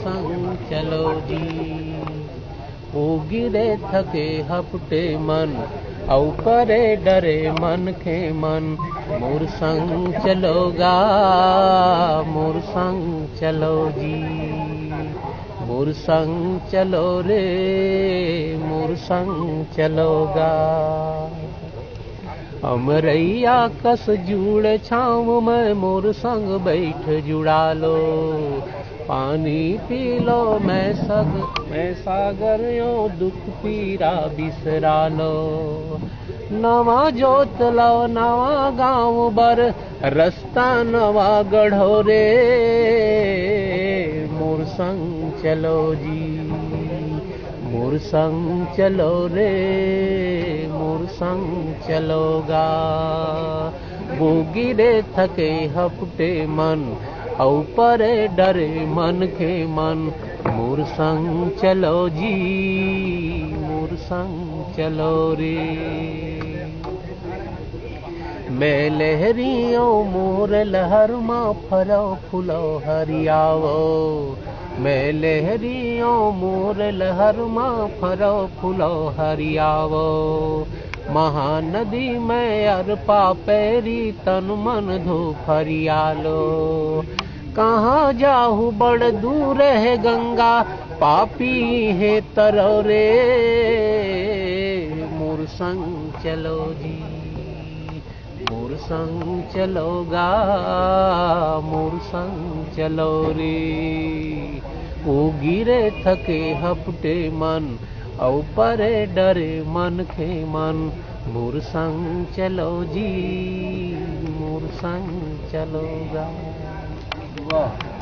संग चलो जी। ओ गिरे थके हपटे मन, औ करे डरे मन खे मन। मोर संग चलोगा, मोर संग चलो जी। मोर संग चलो रे, मोर संग चलोगा। अमरैया कस जुड़ छाँव में मोर संग बैठ जुड़ा लो। पानी पी लो मैं सागर यो दुख पीरा बिसरा लो। नवा जोत लो नवा गाँव बर, रास्ता नवा गढ़ो रे। मोर संग चलो जी, मोर संग चलो रे, मोर संग चलोगा। वो गिरे थके हपटे मन, औ परे डरे मन के मन। मोर संग चलो जी, मोर संग चलो रे। मैं लहरियों मोर लहर माँ फरो फूलो हरियावो। मैं लहरियों मोर लहर माँ फरो फूलो हरियावो। महानदी में अरपा पैरी तन मन धो फरियालो। कहाँ जाहू बड़ दूर है गंगा, पापी है तरो रे। मोर संग चलो जी, मोर संग चलोगा, मोर संग चलो रे। ओ गिरे थके हपटे मन, औ परे डरे मन के मन। मोर संग चलो जी, मोर संग चलोगा। वाह।